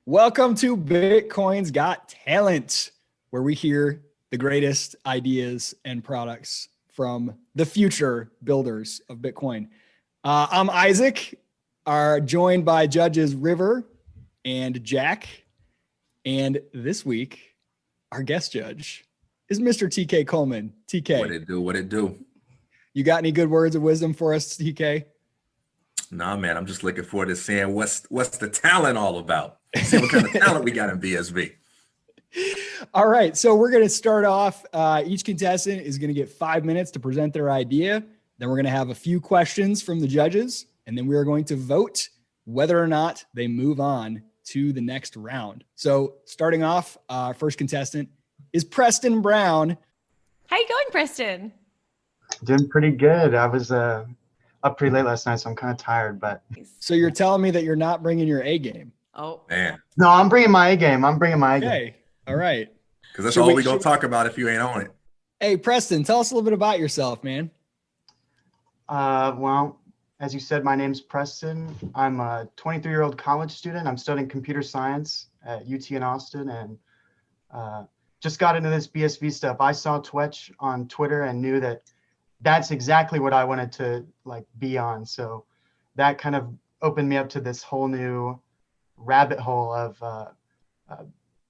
Welcome to Bitcoin's Got Talent, where we hear the greatest ideas and products from the future builders of Bitcoin. I'm Isaac, joined by judges River and Jack. And this week, our guest judge is Mr. TK Coleman. TK. What it do? You got any good words of wisdom for us, TK? Nah, man, I'm just looking forward to seeing what's the talent all about. See what kind of talent we got in BSV. All right, so we're going to start off. Each contestant is going to get 5 minutes to present their idea. Then we're going to have a few questions from the judges, and then we are going to vote whether or not they move on to the next round. So starting off, our first contestant is Preston Brown. How you going, Preston? Doing pretty good. I was up pretty late last night, so I'm kind of tired. But so you're telling me that you're not bringing your A game? Oh, man. No, I'm bringing my A game. Okay, all right. Because that's all we're going to talk about if you ain't on it. Hey, Preston, tell us a little bit about yourself, man. Well, as you said, my name's Preston. I'm a 23-year-old college student. I'm studying computer science at UT in Austin, and just got into this BSV stuff. I saw Twitch on Twitter and knew that that's exactly what I wanted to be on. So that kind of opened me up to this whole new rabbit hole of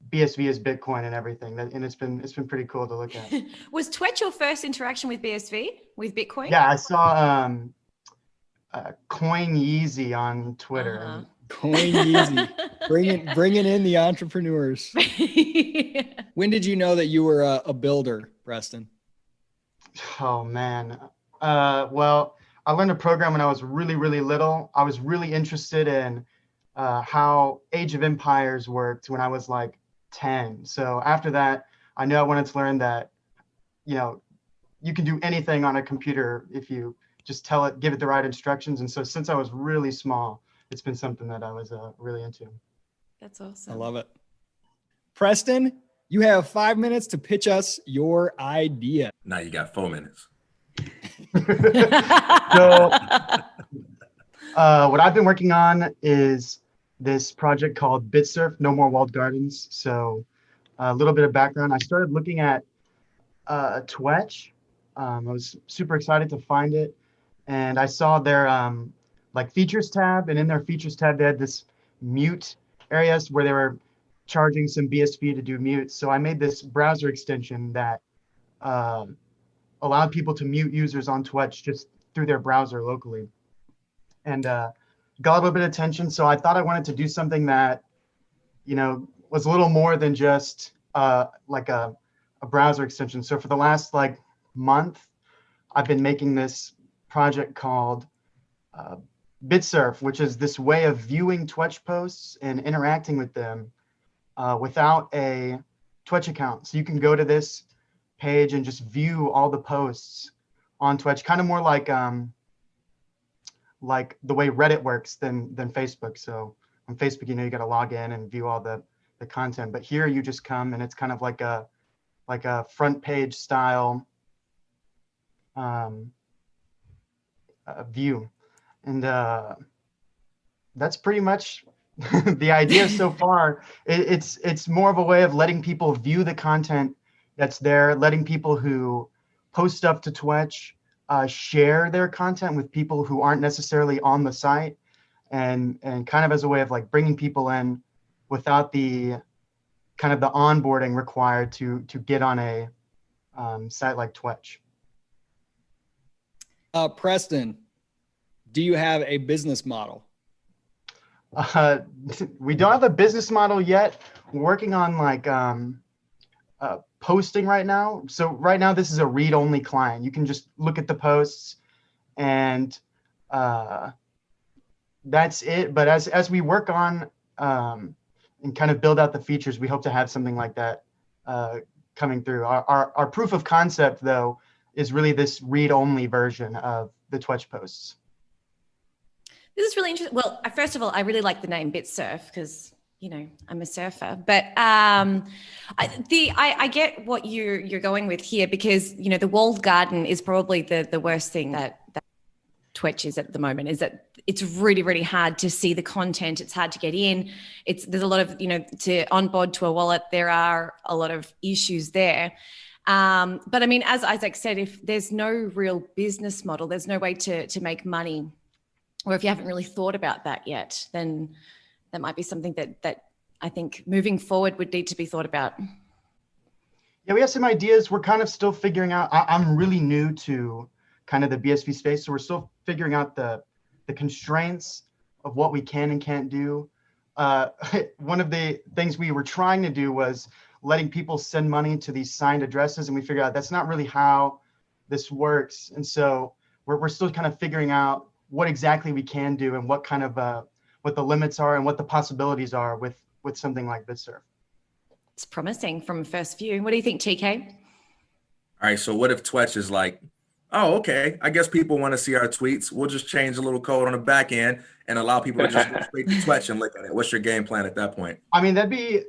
BSV is Bitcoin and everything. And it's been pretty cool to look at. Was Twitch your first interaction with BSV, with Bitcoin? Yeah, I saw Coin Yeezy on Twitter. Uh-huh. Coin Yeezy, bringing in the entrepreneurs. When did you know that you were a builder, Preston? Oh man. Well, I learned to program when I was really, really little. I was really interested in how Age of Empires worked when I was like 10. So after that, I knew I wanted to learn that, you can do anything on a computer if you just give it the right instructions. And so since I was really small, it's been something that I was really into. That's awesome. I love it. Preston, you have 5 minutes to pitch us your idea. Now you got 4 minutes. So what I've been working on is this project called BitSurf, No More Walled Gardens. So a little bit of background. I started looking at Twitch. I was super excited to find it. And I saw their features tab. And in their features tab, they had this mute areas where they were charging some BSV to do mute. So I made this browser extension that allowed people to mute users on Twitch just through their browser locally. And got a little bit of attention. So I thought I wanted to do something that, was a little more than just a browser extension. So for the last month, I've been making this project called BitSurf, which is this way of viewing Twitch posts and interacting with them without a Twitch account. So you can go to this page and just view all the posts on Twitch, kind of more like the way Reddit works than Facebook. So on Facebook, you got to log in and view all the content, but here you just come and it's kind of like a front page style view. And that's pretty much the idea so far. It's more of a way of letting people view the content that's there, letting people who post stuff to Twitch share their content with people who aren't necessarily on the site, and kind of as a way of bringing people in without the kind of the onboarding required to get on a site like Twitch. Preston, do you have a business model? We don't have a business model yet. We're working on posting right now. So right now, this is a read-only client. You can just look at the posts and that's it. But as we work on and kind of build out the features, we hope to have something like that coming through. Our proof of concept, though, is really this read-only version of the Twitch posts. This is really interesting. Well, first of all, I really like the name BitSurf because, I'm a surfer. But I get what you're going with here because, the walled garden is probably the worst thing that Twitch is at the moment, is that it's really, really hard to see the content. It's hard to get in. There's a lot of, to onboard to a wallet, there are a lot of issues there. But I mean, as Isaac said, if there's no real business model, there's no way to make money, or if you haven't really thought about that yet, then that might be something that I think moving forward would need to be thought about. Yeah, we have some ideas. We're kind of still figuring out. I'm really new to kind of the BSV space, so we're still figuring out the constraints of what we can and can't do. One of the things we were trying to do was letting people send money to these signed addresses, and we figured out that's not really how this works. And so we're still kind of figuring out what exactly we can do and what kind of what the limits are and what the possibilities are with something like BitSurf. It's promising from first view. What do you think, TK? All right, so what if Twetch is like, oh, okay, I guess people want to see our tweets. We'll just change a little code on the back end and allow people to just go straight to Twetch and look at it. What's your game plan at that point? I mean, that'd be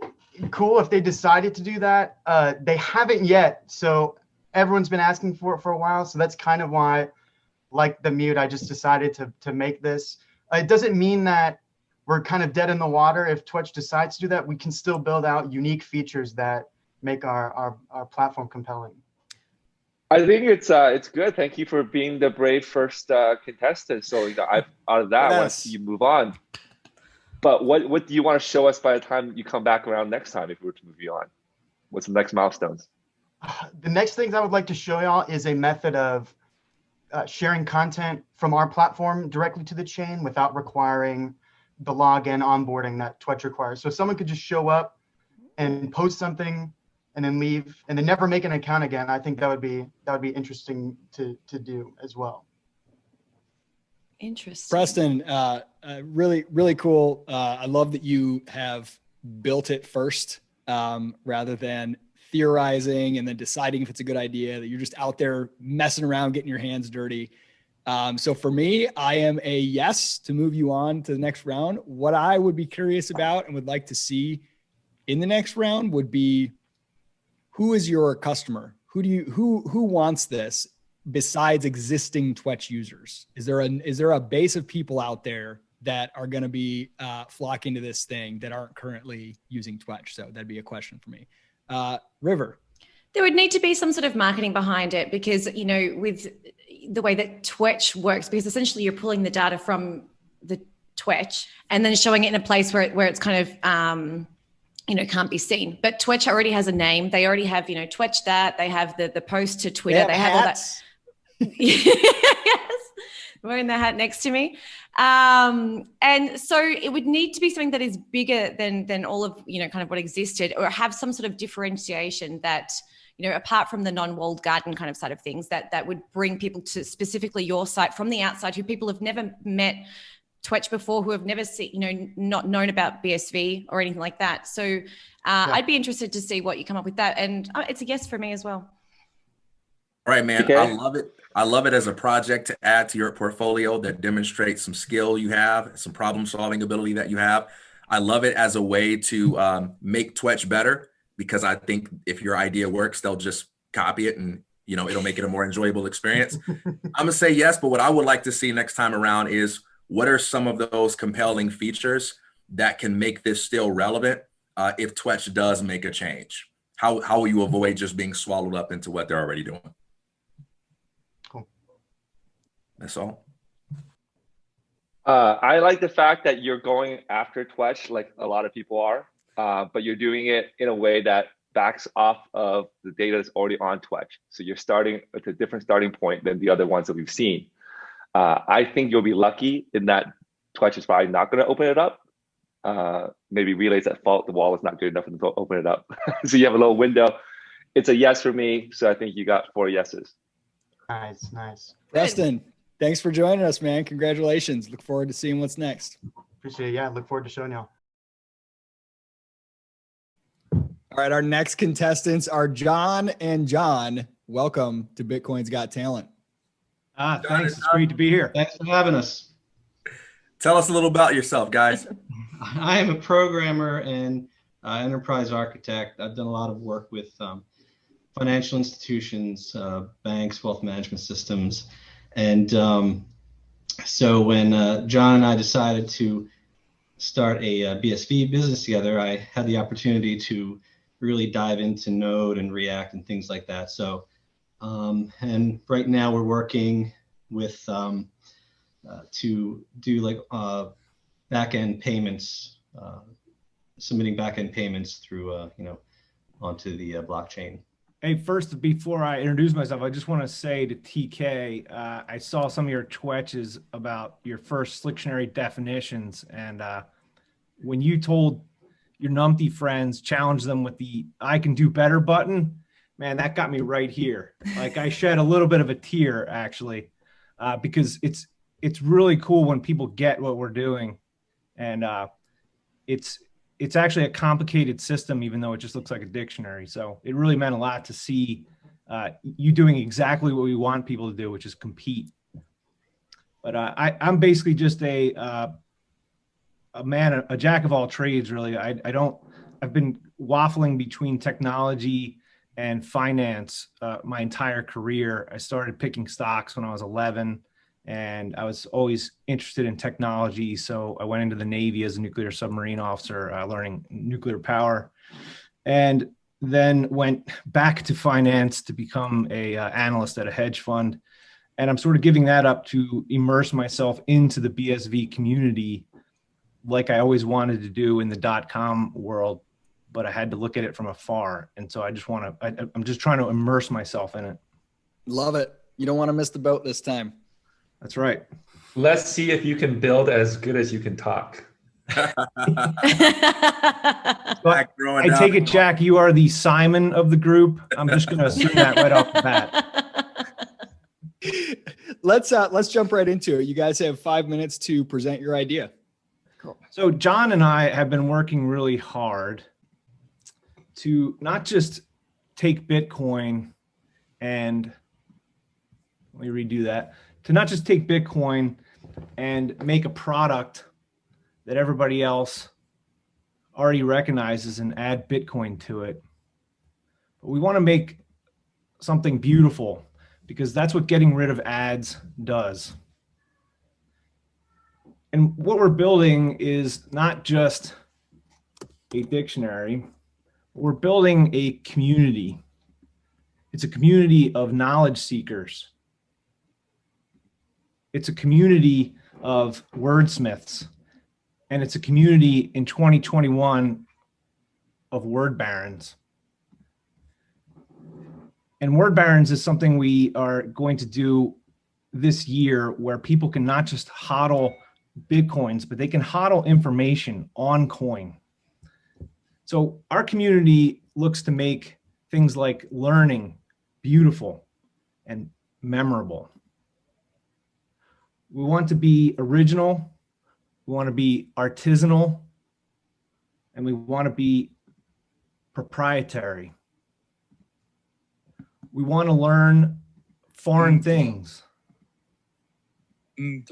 cool if they decided to do that. They haven't yet, so everyone's been asking for it for a while. So that's kind of why, like the mute, I just decided to make this. It doesn't mean that we're kind of dead in the water. If Twitch decides to do that, we can still build out unique features that make our platform compelling. I think it's good. Thank you for being the brave first contestant. So out of that, I want to see you move on. But what do you want to show us by the time you come back around next time if we were to move you on? What's the next milestones? The next things I would like to show y'all is a method of sharing content from our platform directly to the chain without requiring the login onboarding that Twitch requires. So someone could just show up and post something and then leave and then never make an account again. I think that would be interesting to do as well. Interesting. Preston, really, really cool. I love that you have built it first rather than theorizing and then deciding if it's a good idea, that you're just out there messing around, getting your hands dirty. So for me, I am a yes to move you on to the next round. What I would be curious about and would like to see in the next round would be, who is your customer? Who wants this besides existing Twitch users? Is there a base of people out there that are going to be flocking to this thing that aren't currently using Twitch? So that'd be a question for me. River. There would need to be some sort of marketing behind it because, with the way that Twitch works, because essentially you're pulling the data from the Twitch and then showing it in a place where it's kind of, can't be seen. But Twitch already has a name. They already have, Twitch that. They have the post to Twitter. They have all that. Yes, wearing the hat next to me. And so it would need to be something that is bigger than all of, kind of what existed, or have some sort of differentiation that, apart from the non-walled garden kind of side of things, that would bring people to specifically your site from the outside, who people have never met Twitch before, who have never seen, not known about BSV or anything like that. So I'd be interested to see what you come up with that. And it's a yes for me as well. All right, man. Okay. I love it. I love it as a project to add to your portfolio that demonstrates some skill you have, some problem solving ability that you have. I love it as a way to make Twitch better, because I think if your idea works, they'll just copy it and, it'll make it a more enjoyable experience. I'm going to say yes, but what I would like to see next time around is, what are some of those compelling features that can make this still relevant if Twitch does make a change? How will you avoid just being swallowed up into what they're already doing? Cool. That's all. I like the fact that you're going after Twitch like a lot of people are, but you're doing it in a way that backs off of the data that's already on Twitch. So you're starting at a different starting point than the other ones that we've seen. I think you'll be lucky in that Twitch is probably not going to open it up. Maybe Relay's at fault. The wall is not good enough for them to open it up. So you have a little window. It's a yes for me. So I think you got 4 yeses. Nice. Preston, thanks for joining us, man. Congratulations. Look forward to seeing what's next. Appreciate it. Yeah, look forward to showing y'all. All right, our next contestants are John and John. Welcome to Bitcoin's Got Talent. Thanks. It's great to be here. Thanks for having us. Tell us a little about yourself, guys. I am a programmer and enterprise architect. I've done a lot of work with financial institutions, banks, wealth management systems. And So when John and I decided to start a BSV business together, I had the opportunity to really dive into Node and React and things like that. So, and right now we're working with to do like back-end payments, submitting back-end payments through onto the blockchain. Hey, first, before I introduce myself, I just want to say to TK, I saw some of your twitches about your first Slictionary definitions. And when you told your numpty friends, challenge them with the I can do better button, man, that got me right here. Like I shed a little bit of a tear, actually, because it's really cool when people get what we're doing. And it's actually a complicated system, even though it just looks like a dictionary. So it really meant a lot to see you doing exactly what we want people to do, which is compete. But I'm basically just a jack of all trades, really. I've been waffling between technology and finance my entire career. I started picking stocks when I was 11. And I was always interested in technology. So I went into the Navy as a nuclear submarine officer, learning nuclear power, and then went back to finance to become a analyst at a hedge fund. And I'm sort of giving that up to immerse myself into the BSV community like I always wanted to do in the .com world, but I had to look at it from afar. And so I'm just trying to immerse myself in it. Love it. You don't want to miss the boat this time. That's right. Let's see if you can build as good as you can talk. I take it, Jack, you are the Simon of the group. I'm just going to assume that right off the bat. Let's jump right into it. You guys have 5 minutes to present your idea. Cool. So John and I have been working really hard to not just take Bitcoin and let me redo that. To not just take Bitcoin and make a product that everybody else already recognizes and add Bitcoin to it. But we want to make something beautiful because that's what getting rid of ads does. And what we're building is not just a dictionary, we're building a community. It's a community of knowledge seekers. It's a community of wordsmiths, and it's a community in 2021 of word barons. And word barons is something we are going to do this year where people can not just hodl Bitcoins, but they can hodl information on coin. So our community looks to make things like learning beautiful and memorable. We want to be original, we want to be artisanal, and we want to be proprietary. We want to learn foreign things. And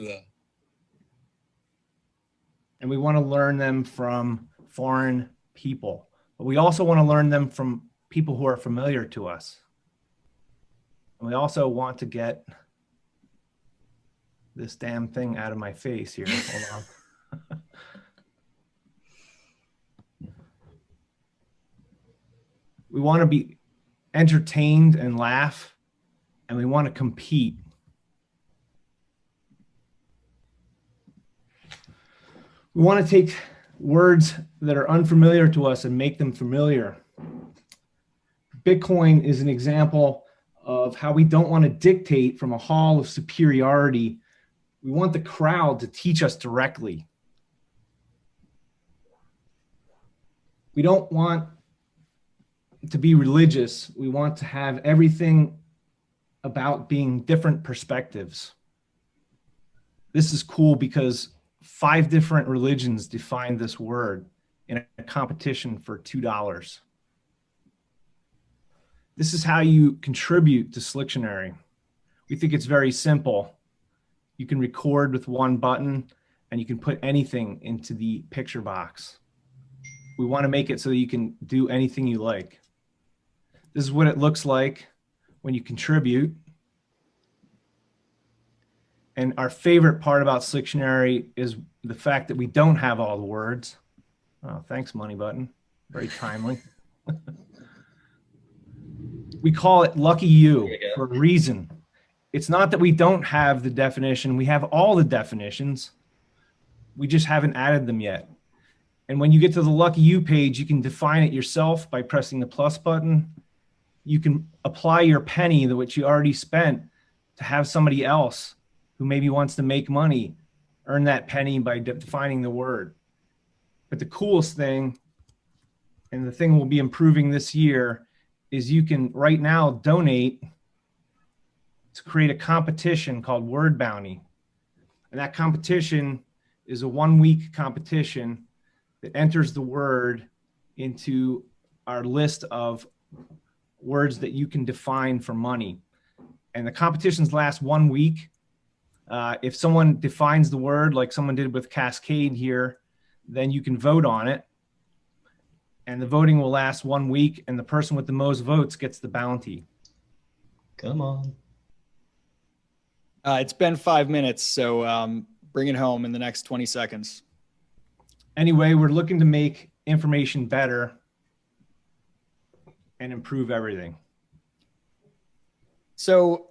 we want to learn them from foreign people. But we also want to learn them from people who are familiar to us. And we also want to get this damn thing out of my face here. Hold on. We want to be entertained and laugh, and we want to compete. We want to take words that are unfamiliar to us and make them familiar. Bitcoin is an example of how we don't want to dictate from a hall of superiority. We want the crowd to teach us directly. We don't want to be religious. We want to have everything about being different perspectives. This is cool because 5 different religions define this word in a competition for $2. This is how you contribute to Slictionary. We think it's very simple. You can record with one button and you can put anything into the picture box. We want to make it so that you can do anything you like. This is what it looks like when you contribute. And our favorite part about Slictionary is the fact that we don't have all the words. Oh, thanks, Money Button. Very timely. We call it Lucky You for a reason. It's not that we don't have the definition. We have all the definitions. We just haven't added them yet. And when you get to the Lucky You page, you can define it yourself by pressing the plus button. You can apply your penny, which you already spent, to have somebody else who maybe wants to make money earn that penny by defining the word. But the coolest thing, and the thing we'll be improving this year, is you can right now donate to create a competition called Word Bounty. And that competition is a 1-week competition that enters the word into our list of words that you can define for money. And the competitions last 1 week. If someone defines the word like someone did with Cascade here, then you can vote on it. And the voting will last 1 week, and the person with the most votes gets the bounty. Come on. It's been 5 minutes, so bring it home in the next 20 seconds. Anyway, we're looking to make information better and improve everything. So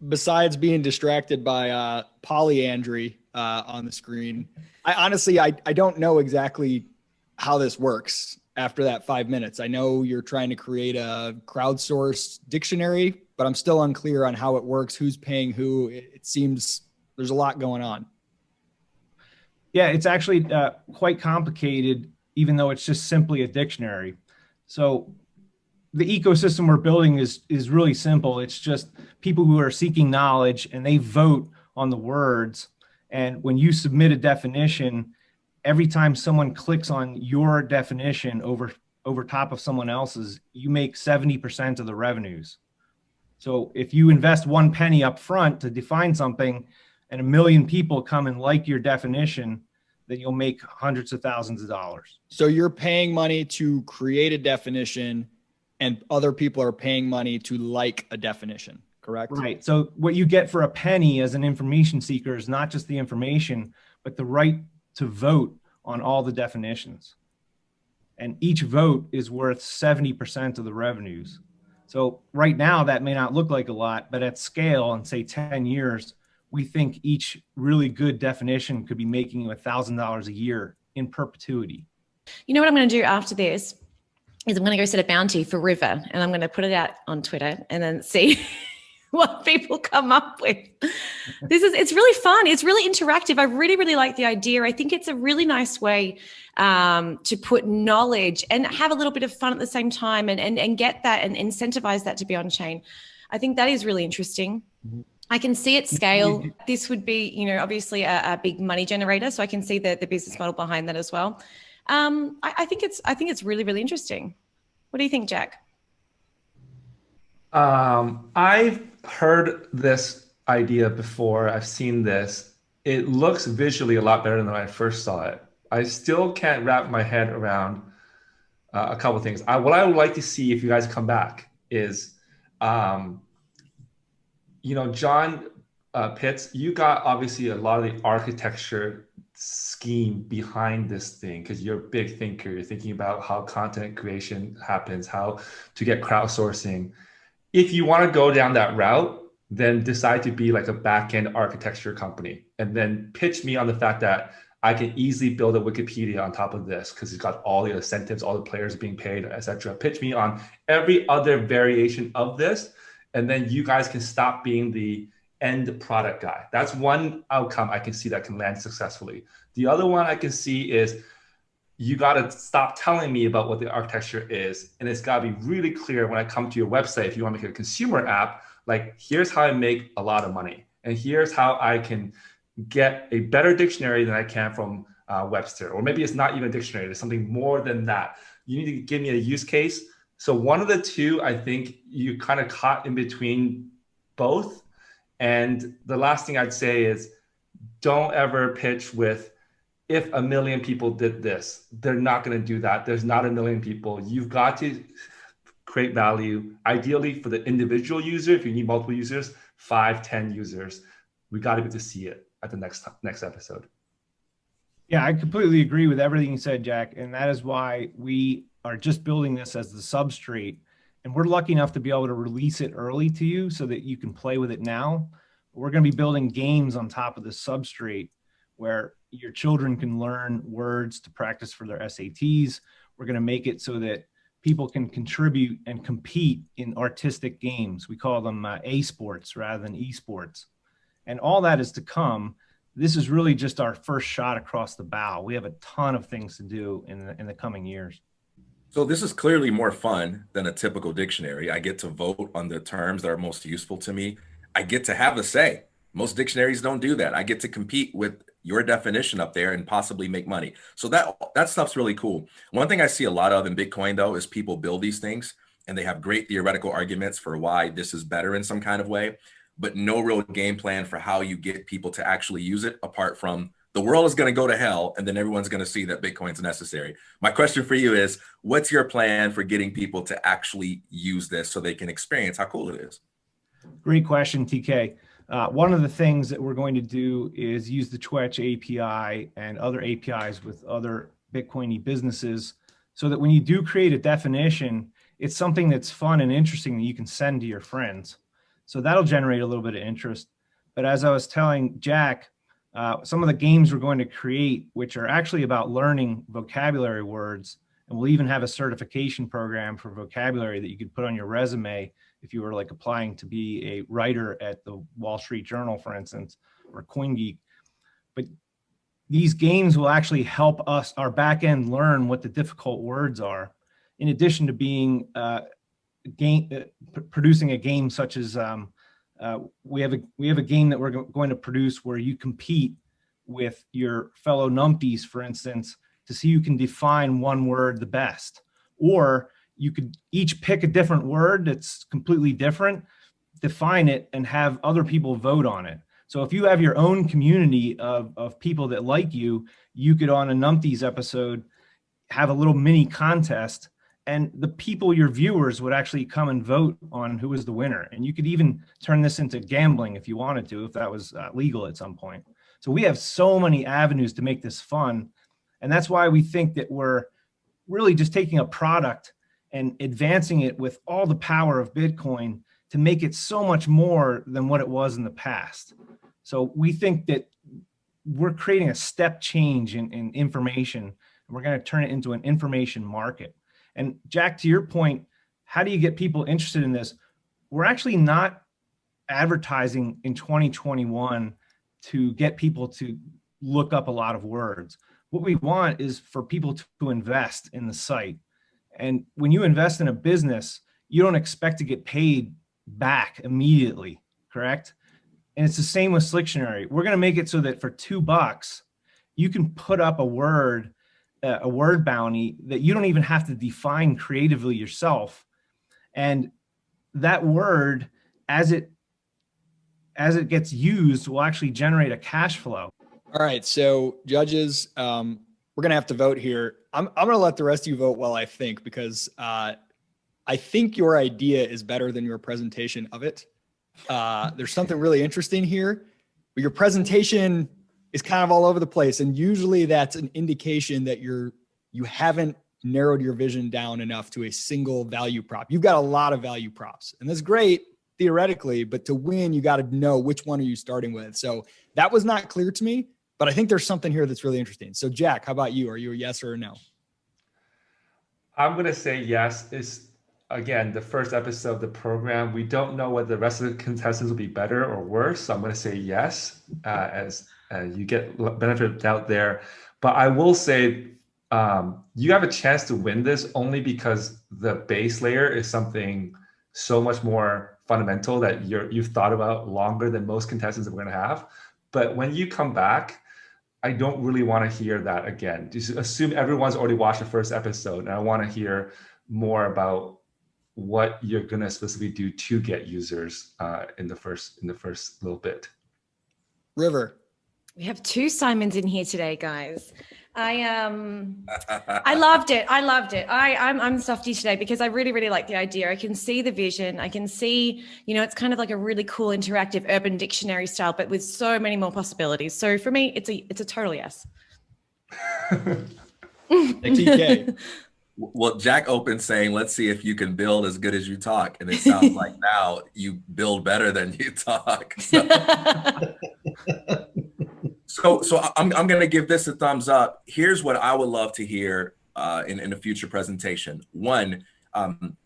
besides being distracted by polyandry on the screen, I honestly don't know exactly how this works after that 5 minutes. I know you're trying to create a crowdsourced dictionary, but I'm still unclear on how it works, who's paying who. It seems there's a lot going on. Yeah, it's actually quite complicated, even though it's just simply a dictionary. So the ecosystem we're building is really simple. It's just people who are seeking knowledge, and they vote on the words. And when you submit a definition, every time someone clicks on your definition over top of someone else's, you make 70% of the revenues. So if you invest 1 penny up front to define something, and 1 million people come and like your definition, then you'll make hundreds of thousands of dollars. So you're paying money to create a definition, and other people are paying money to like a definition, correct? Right. So what you get for a penny as an information seeker is not just the information, but the right to vote on all the definitions. And each vote is worth 70% of the revenues. So right now that may not look like a lot, but at scale, in say 10 years, we think each really good definition could be making you $1,000 a year in perpetuity. You know what I'm going to do after this is I'm going to go set a bounty for River, and I'm going to put it out on Twitter and then see what people come up with. It's really fun. It's really interactive. I really, really like the idea. I think it's a really nice way to put knowledge and have a little bit of fun at the same time, and get that and incentivize that to be on chain. I think that is really interesting. Mm-hmm. I can see it scale. This would be, obviously a big money generator. So I can see the business model behind that as well. I think it's really, really interesting. What do you think, Jack? I've heard this idea before. I've seen this. It looks visually a lot better than when I first saw it. I still can't wrap my head around a couple of things. What I would like to see if you guys come back is, John Pitts, you got obviously a lot of the architecture scheme behind this thing because you're a big thinker. You're thinking about how content creation happens, how to get crowdsourcing. If you want to go down that route, then decide to be like a back-end architecture company, and then pitch me on the fact that I can easily build a Wikipedia on top of this because it's got all the incentives, all the players being paid, etc. Pitch me on every other variation of this, and then you guys can stop being the end product guy. That's one outcome I can see that can land successfully. The other one I can see is you got to stop telling me about what the architecture is. And it's got to be really clear when I come to your website. If you want to make a consumer app, like here's how I make a lot of money. And here's how I can get a better dictionary than I can from Webster. Or maybe it's not even a dictionary, there's something more than that. You need to give me a use case. So one of the two, I think you kind of caught in between both. And the last thing I'd say is don't ever pitch with, if 1 million people did this. They're not going to do that. There's not 1 million people. You've got to create value, ideally for the individual user. If you need multiple users, 5, 10 users, we got to be able to see it at the next episode. Yeah, I completely agree with everything you said, Jack. And that is why we are just building this as the substrate. And we're lucky enough to be able to release it early to you so that you can play with it now. We're going to be building games on top of the substrate where your children can learn words to practice for their SATs. We're going to make it so that people can contribute and compete in artistic games. We call them A-sports rather than esports. And all that is to come. This is really just our first shot across the bow. We have a ton of things to do in the coming years. So this is clearly more fun than a typical dictionary. I get to vote on the terms that are most useful to me. I get to have a say. Most dictionaries don't do that. I get to compete with your definition up there and possibly make money. So that stuff's really cool. One thing I see a lot of in Bitcoin, though, is people build these things and they have great theoretical arguments for why this is better in some kind of way, but no real game plan for how you get people to actually use it, apart from the world is going to go to hell and then everyone's going to see that Bitcoin's necessary. My question for you is, what's your plan for getting people to actually use this so they can experience how cool it is? Great question, TK. One of the things that we're going to do is use the Twetch API and other APIs with other Bitcoiny businesses so that when you do create a definition, it's something that's fun and interesting that you can send to your friends. So that'll generate a little bit of interest. But as I was telling Jack, some of the games we're going to create, which are actually about learning vocabulary words, and we'll even have a certification program for vocabulary that you could put on your resume if you were like applying to be a writer at the Wall Street Journal, for instance, or CoinGeek. But these games will actually help us, our back end, learn what the difficult words are, in addition to being producing a game such as we have a game that we're going to produce where you compete with your fellow numpties, for instance, to see who can define one word the best. Or you could each pick a different word that's completely different, define it, and have other people vote on it. So if you have your own community of people that like you, you could, on a Numpties episode, have a little mini contest, and the people, your viewers, would actually come and vote on who was the winner. And you could even turn this into gambling if you wanted to, if that was legal at some point. So we have so many avenues to make this fun. And that's why we think that we're really just taking a product and advancing it with all the power of Bitcoin to make it so much more than what it was in the past. So we think that we're creating a step change in information, and we're going to turn it into an information market. And Jack, to your point, how do you get people interested in this? We're actually not advertising in 2021 to get people to look up a lot of words. What we want is for people to invest in the site. And when you invest in a business, you don't expect to get paid back immediately, correct? And it's the same with Slictionary. We're going to make it so that for $2, you can put up a word bounty that you don't even have to define creatively yourself. And that word, as it gets used, will actually generate a cash flow. All right, so judges, we're gonna have to vote here. I'm gonna let the rest of you vote while I think, because I think your idea is better than your presentation of it. There's something really interesting here, but your presentation is kind of all over the place, and usually that's an indication that you haven't narrowed your vision down enough to a single value prop. You've got a lot of value props, and that's great theoretically, but to win, you got to know which one are you starting with. So that was not clear to me, but I think there's something here that's really interesting. So Jack, how about you? Are you a yes or a no? I'm going to say yes. It's, again, the first episode of the program. We don't know whether the rest of the contestants will be better or worse. So I'm going to say yes, as you get benefit of doubt there. But I will say you have a chance to win this only because the base layer is something so much more fundamental that you've thought about longer than most contestants that we're going to have. But when you come back, I don't really want to hear that again. Just assume everyone's already watched the first episode, and I want to hear more about what you're going to specifically do to get users in the first little bit. River. We have two Simons in here today, guys. I loved it. I'm softy today because I really, really like the idea. I can see the vision. I can see, it's kind of like a really cool interactive urban dictionary style, but with so many more possibilities. So for me, it's a total yes. TK. Well, Jack opened saying, let's see if you can build as good as you talk. And it sounds like now you build better than you talk. So I'm going to give this a thumbs up. Here's what I would love to hear in a future presentation. One,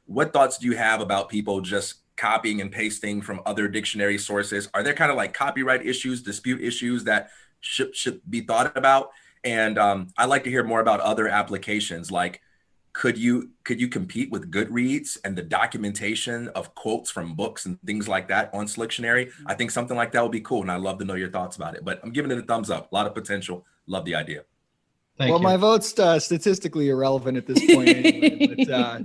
what thoughts do you have about people just copying and pasting from other dictionary sources? Are there kind of like copyright issues, dispute issues that should be thought about? And I'd like to hear more about other applications. Like, could you compete with Goodreads and the documentation of quotes from books and things like that on Slictionary? I think something like that would be cool, and I'd love to know your thoughts about it. But I'm giving it a thumbs up. A lot of potential. Love the idea. Thank Well, you. my vote's statistically irrelevant at this point anyway, but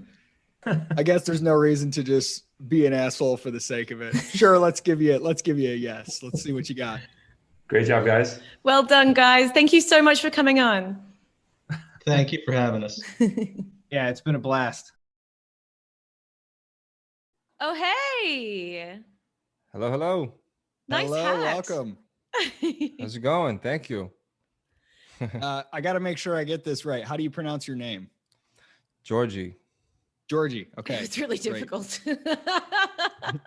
I guess there's no reason to just be an asshole for the sake of it. Sure, let's give you a yes. Let's see what you got. Great job, guys. Well done, guys. Thank you so much for coming on. Thank you for having us. Yeah, it's been a blast. Oh, hey. Hello, hello. Nice Hello, hat. welcome. How's it going? Thank you. I got to make sure I get this right. How do you pronounce your name? Georgie. Georgie. Okay. It's really great. difficult.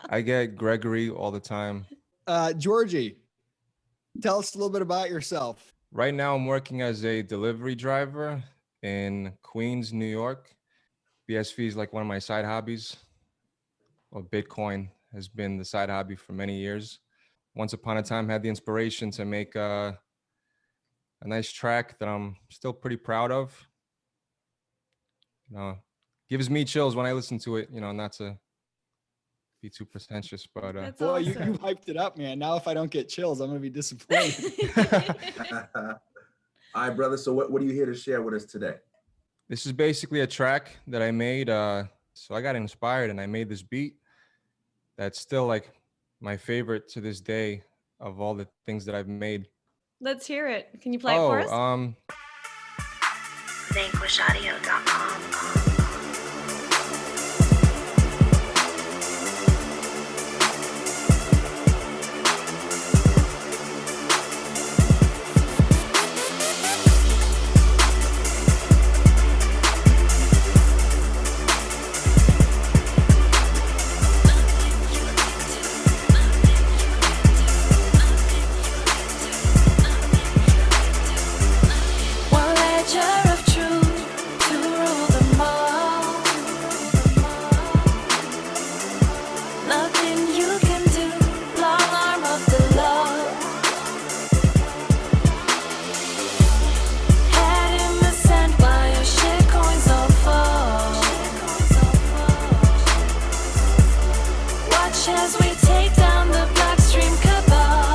I get Gregory all the time. Georgie, tell us a little bit about yourself. Right now, I'm working as a delivery driver in Queens, New York. BSV is like one of my side hobbies. Well, Bitcoin has been the side hobby for many years. Once upon a time, had the inspiration to make a nice track that I'm still pretty proud of. Gives me chills when I listen to it, not to be too pretentious, but That's Boy, you awesome. hyped it up, man. Now if I don't get chills, I'm going to be disappointed. All right, brother. So what are you here to share with us today? this is basically a track that I made. So I got inspired and I made this beat that's still like my favorite to this day of all the things that I've made. Let's hear it. Can you play it for us? VanquishAudio.com. One ledger of truth to rule them all. Nothing you can do, long arm of the law. Head in the sand while your shit coins all fall. Watch as we take down the Blackstream cabal.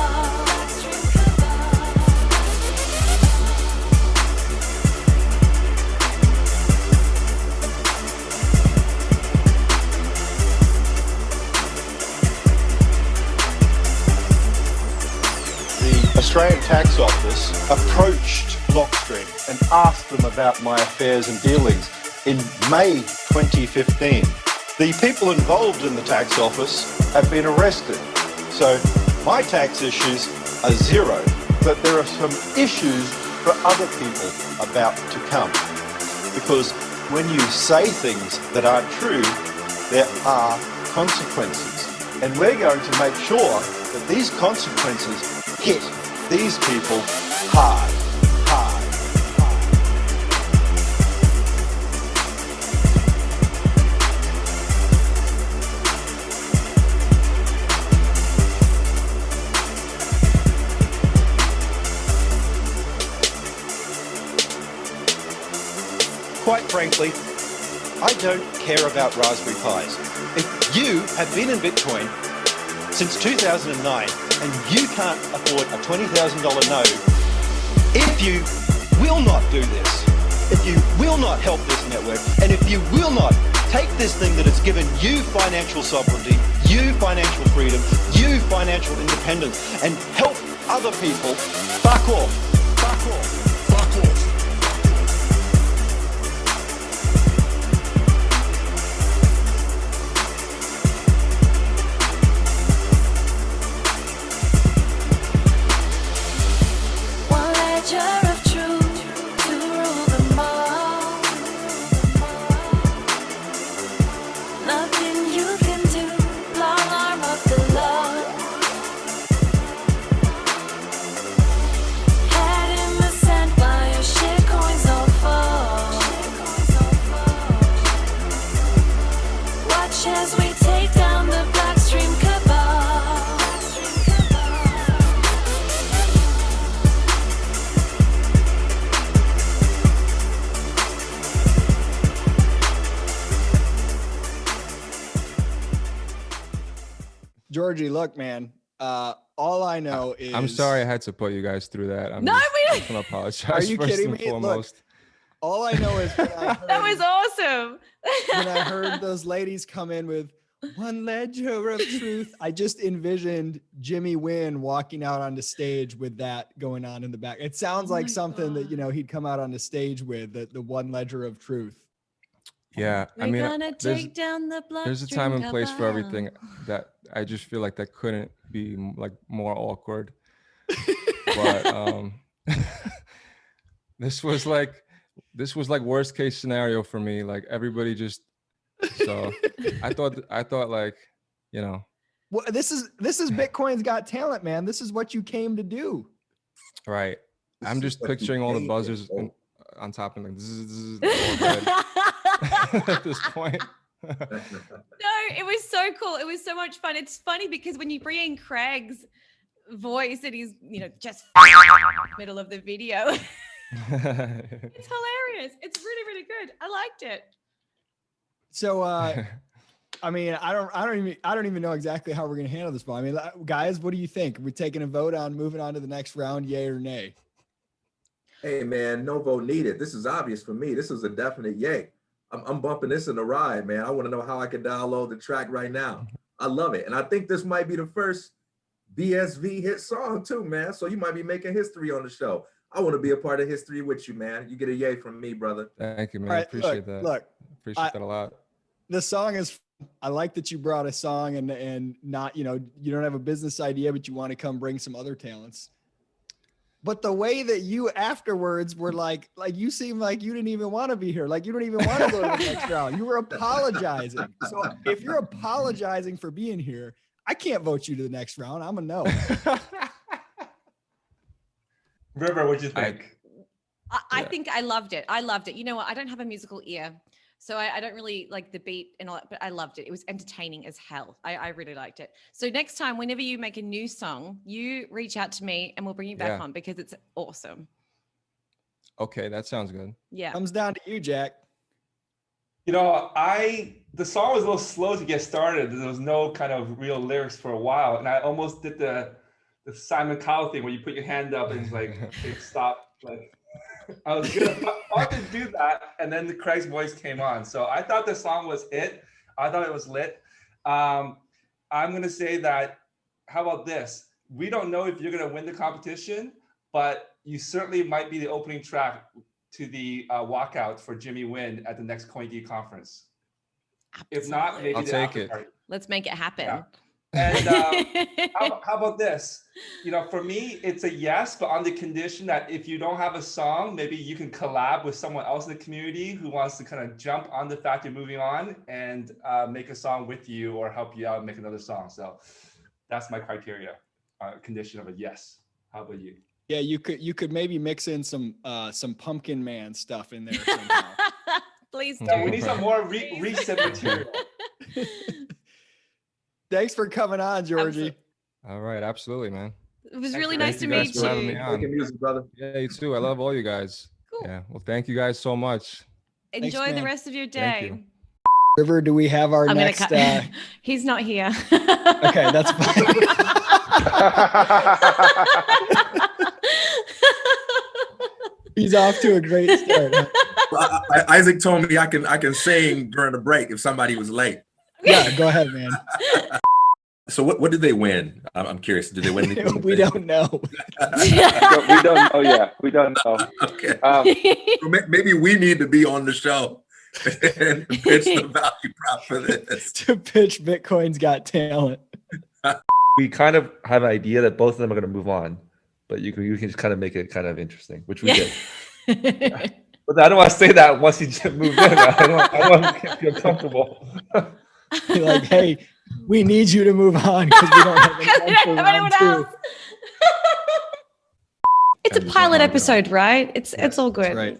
The Australian Tax Office approached Blockstream and asked them about my affairs and dealings in May 2015. The people involved in the tax office have been arrested. So my tax issues are zero, but there are some issues for other people about to come. Because when you say things that aren't true, there are consequences. And we're going to make sure that these consequences hit these people hard, hard, hard. Quite frankly, I don't care about Raspberry Pis. If you have been in Bitcoin since 2009 and you can't afford a $20,000 node, if you will not do this, if you will not help this network, and if you will not take this thing that has given you financial sovereignty, you financial freedom, you financial independence, and help other people, fuck off, fuck off, fuck off. Georgie, look, man. All I know is I'm sorry I had to put you guys through that. I'm No, just, we- I just want to apologize. Are you first kidding and me? Look, foremost. all I know is when I heard, That was awesome. when I heard those ladies come in with one ledger of truth, I just envisioned Jimmy Wynn walking out on the stage with that going on in the back. It sounds Oh like my something that, God. he'd come out on the stage with, the one ledger of truth. Yeah, I We're mean, gonna take down the bloodstream there's a time and place for everything. cabal. That I just feel like that couldn't be like more awkward. But this was like worst case scenario for me. Like everybody just so I thought like, Well, this is Bitcoin's Got Talent, man. This is what you came to do. right. I'm This is just what you picturing all the came buzzers for. on top of like zzz, all red at this point. No, it was so cool. It was so much fun. It's funny because when you bring in Craig's voice and he's, just middle of the video, it's hilarious. It's really, really good. I liked it. So, I mean, I don't even know exactly how we're gonna handle this, but I mean, guys, what do you think? Are we taking a vote on moving on to the next round, yay or nay? Hey man, no vote needed. This is obvious for me. This is a definite yay. I'm bumping this in the ride, man. I want to know how I can download the track right now. I love it. And I think this might be the first BSV hit song too, man. So you might be making history on the show. I want to be a part of history with you, man. You get a yay from me, brother. Thank you, man. All I right, appreciate that. Look, Appreciate that a lot. the song is, I like that you brought a song and not, you don't have a business idea, but you want to come bring some other talents. But the way that you afterwards were like you seem like you didn't even want to be here. Like you don't even want to go to the next round. You were apologizing. So if you're apologizing for being here, I can't vote you to the next round. I'm a no. River, what'd you think? I think I loved it. I loved it. You know what? I don't have a musical ear, so I don't really like the beat and all that, but I loved it. It was entertaining as hell. I really liked it. So next time, whenever you make a new song, you reach out to me and we'll bring you back on because it's awesome. Okay, that sounds good. Yeah. Comes down to you, Jack. The song was a little slow to get started. There was no kind of real lyrics for a while. And I almost did the Simon Cowell thing where you put your hand up and it's like, it stopped. Like, I was about to do that. And then the Craig's voice came on. So I thought the song was it. I thought it was lit. I'm going to say that, how about this? We don't know if you're going to win the competition, but you certainly might be the opening track to the walkout for Jimmy Wynn at the next CoinGeek conference. If not, maybe I'll the take after it. party. Let's make it happen. Yeah. And how about this? For me, it's a yes, but on the condition that if you don't have a song, maybe you can collab with someone else in the community who wants to kind of jump on the fact you're moving on and make a song with you or help you out and make another song. So that's my criteria, condition of a yes. How about you? Yeah, you could maybe mix in some Pumpkin Man stuff in there somehow. Please do. No, we need some more recent material. Thanks for coming on, Georgie. All right, absolutely, man. It was Thanks really for nice to Thank meet you guys for having me you. on. Making music, brother. Yeah, you too. I love all you guys. Cool. Yeah. Well, thank you guys so much. Enjoy the man. rest of your Thank day. you. River, do we have our I'm next? gonna cut. He's not here. Okay, that's fine. He's off to a great start. Huh? Well, Isaac told me I can sing during the break if somebody was late. Yeah, go ahead, man. So what did they win? I'm curious. Did they win anything? We don't know. we don't know yet. We don't know. Okay. So maybe we need to be on the show and pitch the value prop for this. To pitch Bitcoin's Got Talent. We kind of have an idea that both of them are going to move on, but you can just kind of make it kind of interesting, which we did. But I don't want to say that once he just moved in. I don't feel comfortable. You're like, hey, we need you to move on because we don't have Because we don't have anyone else. It's a pilot episode, right? It's all good. Right.